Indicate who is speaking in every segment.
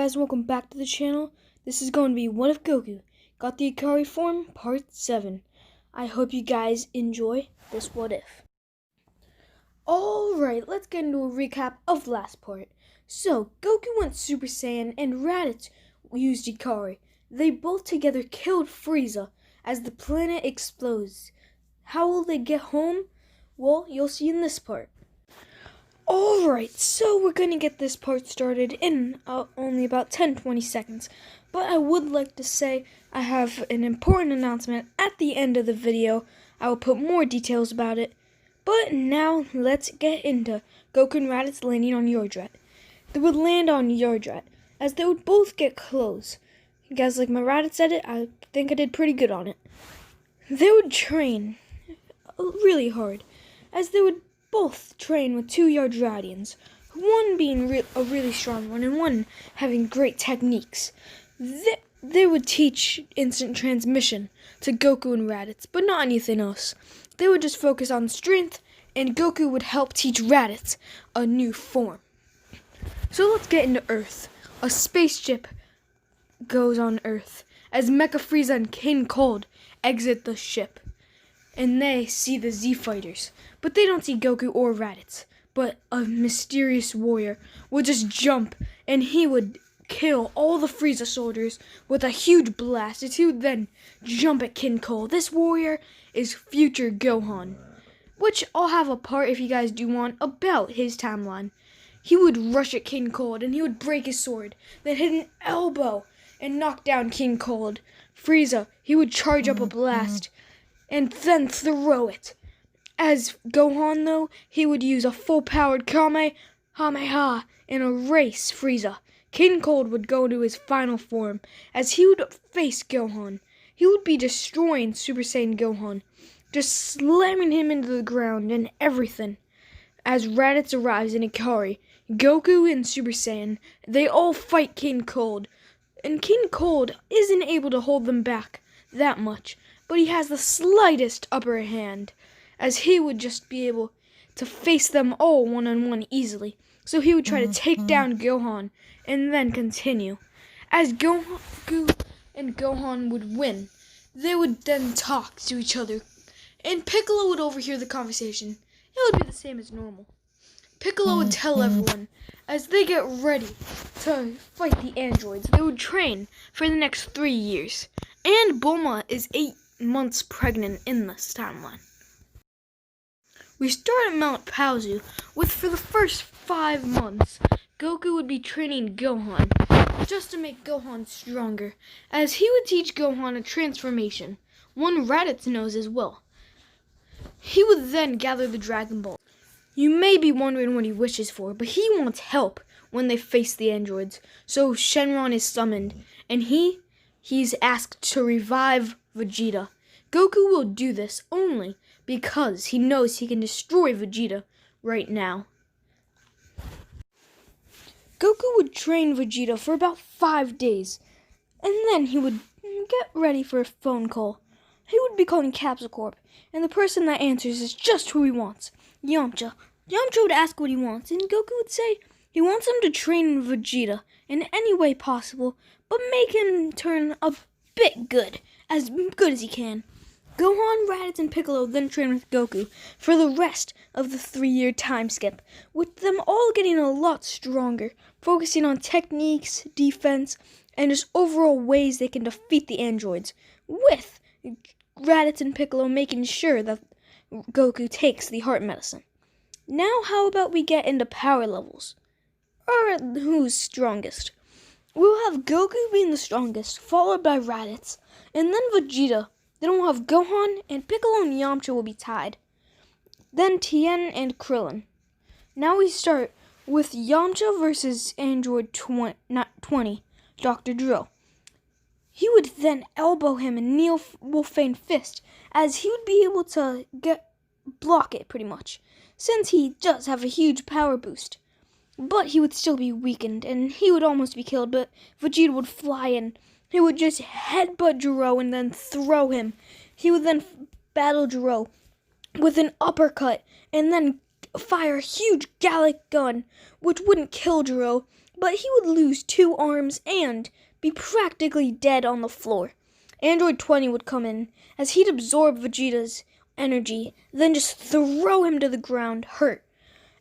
Speaker 1: guys, welcome back to the channel. This is going to be What If Goku Got the Ikari form, part 7. I hope you guys enjoy this What If. Alright, let's get into a recap of the last part. So, Goku went Super Saiyan and Raditz used Ikari. They both together killed Frieza as the planet explodes. How will they get home? Well, you'll see in this part. Alright, so we're going to get this part started in only about 10-20 seconds. But I would like to say I have an important announcement at the end of the video. I will put more details about it. But now, let's get into Goku and Raditz landing on Yordrat. They would land on Yordrat, as they would both get clothes. You guys like my Raditz edit? I think I did pretty good on it. They would train really hard, as they would both train with 2 Yardratians, one being a really strong one and one having great techniques. They would teach instant transmission to Goku and Raditz, but not anything else. They would just focus on strength, and Goku would help teach Raditz a new form. So let's get into Earth. A spaceship goes on Earth as Mecha Frieza and King Cold exit the ship. And they see the Z-Fighters, but they don't see Goku or Raditz. But a mysterious warrior would just jump, and he would kill all the Frieza soldiers with a huge blast, as he would then jump at King Cold. This warrior is future Gohan, which I'll have a part, if you guys do want, about his timeline. He would rush at King Cold, and he would break his sword, then hit an elbow and knock down King Cold. Frieza, he would charge up a blast and then throw it. As Gohan, though, he would use a full-powered Kamehameha and erase Frieza. King Cold would go into his final form, as he would face Gohan. He would be destroying Super Saiyan Gohan, just slamming him into the ground and everything. As Raditz arrives in Ikari, Goku and Super Saiyan, they all fight King Cold. And King Cold isn't able to hold them back that much, but he has the slightest upper hand, as he would just be able to face them all one-on-one easily. So he would try to take down Gohan and then continue. As Goku and Gohan would win, they would then talk to each other, and Piccolo would overhear the conversation. It would be the same as normal. Piccolo would tell everyone, as they get ready to fight the androids, they would train for the next 3 years. And Bulma is 8 months pregnant in this timeline. We start at Mount Paozu, with for the first 5 months, Goku would be training Gohan, just to make Gohan stronger, as he would teach Gohan a transformation, one Raditz knows as well. He would then gather the Dragon Ball. You may be wondering what he wishes for, but he wants help when they face the androids. So Shenron is summoned, and he's asked to revive Vegeta. Goku will do this only because he knows he can destroy Vegeta right now. Goku would train Vegeta for about 5 days, and then he would get ready for a phone call. He would be calling Capsule Corp, and the person that answers is just who he wants, Yamcha. Yamcha would ask what he wants, and Goku would say he wants him to train Vegeta in any way possible, but make him turn a bit good as he can. Gohan, Raditz, and Piccolo then train with Goku for the rest of the 3-year time skip, with them all getting a lot stronger, focusing on techniques, defense, and just overall ways they can defeat the androids, with Raditz and Piccolo making sure that Goku takes the heart medicine. Now how about we get into power levels, or who's strongest. We'll have Goku being the strongest, followed by Raditz, and then Vegeta. Then we'll have Gohan, and Piccolo and Yamcha will be tied. Then Tien and Krillin. Now we start with Yamcha versus Android 20, Dr. Drill. He would then elbow him and Neo will feign fist, as he would be able to block it pretty much, since he does have a huge power boost. But he would still be weakened, and he would almost be killed, but Vegeta would fly in. He would just headbutt Jiro and then throw him. He would then battle Jiro with an uppercut and then fire a huge Gallic gun, which wouldn't kill Jiro, but he would lose 2 arms and be practically dead on the floor. Android 20 would come in, as he'd absorb Vegeta's energy, then just throw him to the ground, hurt.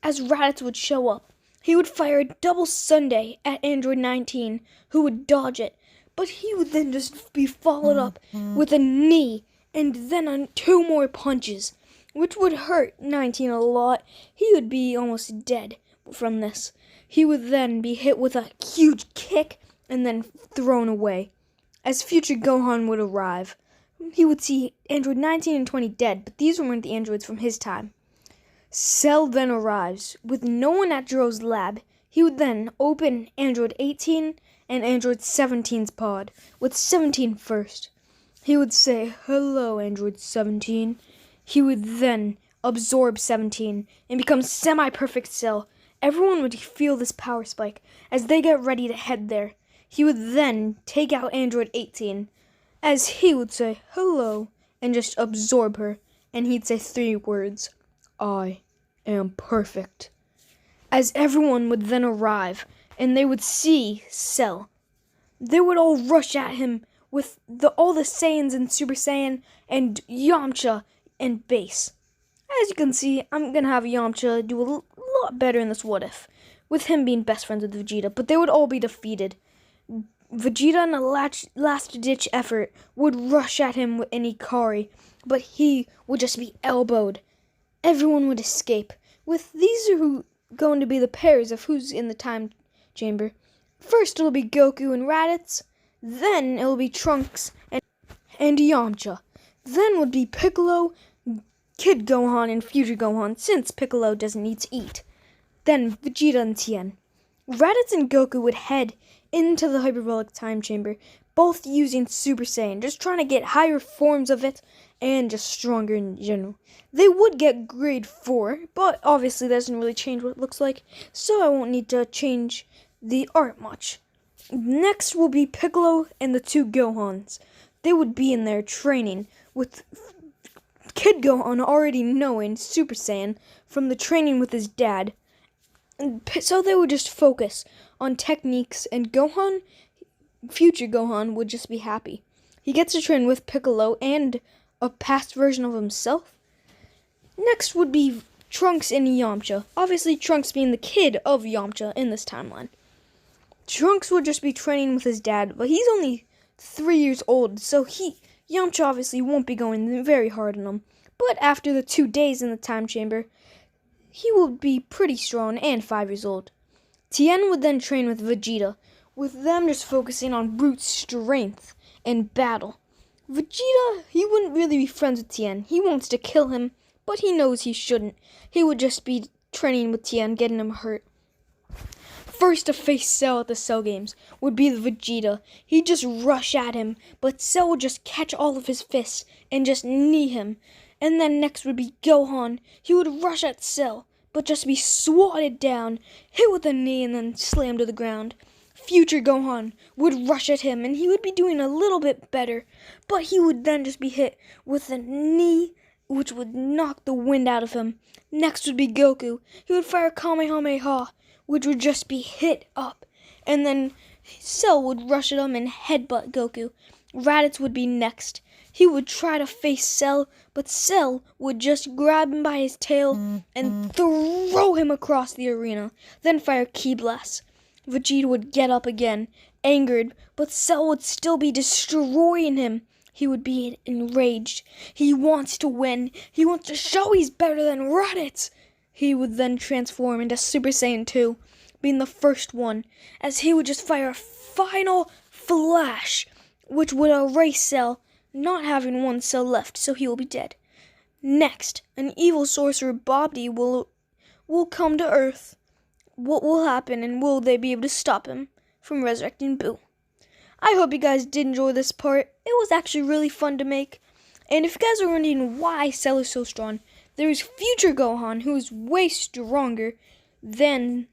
Speaker 1: As Raditz would show up, he would fire a double Sunday at Android 19, who would dodge it, but he would then just be followed up with a knee, and then on 2 more punches, which would hurt 19 a lot. He would be almost dead from this. He would then be hit with a huge kick and then thrown away. As future Gohan would arrive, he would see Android 19 and 20 dead, but these weren't the androids from his time. Cell then arrives. With no one at Jiro's lab, he would then open Android 18 and Android 17's pod, with 17 first. He would say, "Hello, Android 17. He would then absorb 17 and become semi-perfect Cell. Everyone would feel this power spike as they get ready to head there. He would then take out Android 18, as he would say, "Hello," and just absorb her, and he'd say 3 words, "I am perfect." As everyone would then arrive, and they would see Cell, they would all rush at him with all the Saiyans and Super Saiyan and Yamcha and Base. As you can see, I'm going to have Yamcha do a lot better in this What If, with him being best friends with Vegeta, but they would all be defeated. Vegeta, in a last-ditch effort, would rush at him with an Ikari, but he would just be elbowed. Everyone would escape. These are going to be the pairs of who's in the time chamber. First, it'll be Goku and Raditz. Then, it'll be Trunks and Yamcha. Then would be Piccolo, Kid Gohan, and Future Gohan, since Piccolo doesn't need to eat. Then, Vegeta and Tien. Raditz and Goku would head into the hyperbolic time chamber, both using Super Saiyan, just trying to get higher forms of it and just stronger in general. They would get grade 4, but obviously that doesn't really change what it looks like, so I won't need to change the art much. Next will be Piccolo and the 2 Gohans. They would be in there training, with Kid Gohan already knowing Super Saiyan from the training with his dad. So they would just focus on techniques, and Future Gohan, would just be happy. He gets to train with Piccolo and a past version of himself. Next would be Trunks and Yamcha. Obviously, Trunks being the kid of Yamcha in this timeline. Trunks would just be training with his dad, but he's only 3 years old, so Yamcha obviously won't be going very hard on him. But after the 2 days in the time chamber, he will be pretty strong and 5 years old. Tien would then train with Vegeta, with them just focusing on brute strength and battle. Vegeta, he wouldn't really be friends with Tien. He wants to kill him, but he knows he shouldn't. He would just be training with Tien, getting him hurt. First to face Cell at the Cell Games would be the Vegeta. He'd just rush at him, but Cell would just catch all of his fists and just knee him. And then next would be Gohan. He would rush at Cell, but just be swatted down, hit with a knee, and then slammed to the ground. Future Gohan would rush at him, and he would be doing a little bit better, but he would then just be hit with a knee, which would knock the wind out of him. Next would be Goku. He would fire Kamehameha, which would just be hit up, and then Cell would rush at him and headbutt Goku. Raditz would be next. He would try to face Cell, but Cell would just grab him by his tail and throw him across the arena, then fire Ki Blast. Vegeta would get up again, angered, but Cell would still be destroying him. He would be enraged. He wants to win. He wants to show he's better than Raditz. He would then transform into Super Saiyan 2, being the first one, as he would just fire a final flash, which would erase Cell, not having 1 cell left, so he will be dead. Next, an evil sorcerer, Bobby, will come to Earth. What will happen, and will they be able to stop him from resurrecting Boo? I hope you guys did enjoy this part. It was actually really fun to make. And if you guys are wondering why Cell is so strong, there is Future Gohan, who is way stronger than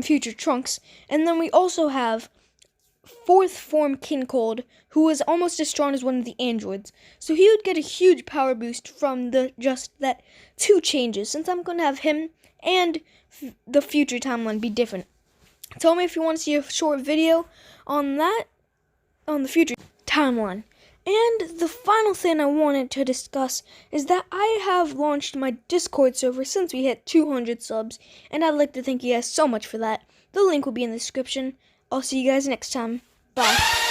Speaker 1: Future Trunks. And then we also have 4th form King Cold, who is almost as strong as one of the androids. So he would get a huge power boost from just that 2 changes, since I'm going to have him and the future timeline be different. Tell me if you want to see a short video on that on the future timeline. And the final thing I wanted to discuss is that I have launched my Discord server since we hit 200 subs, and I'd like to thank you guys so much for that. The link will be in the description. I'll see you guys next time. Bye.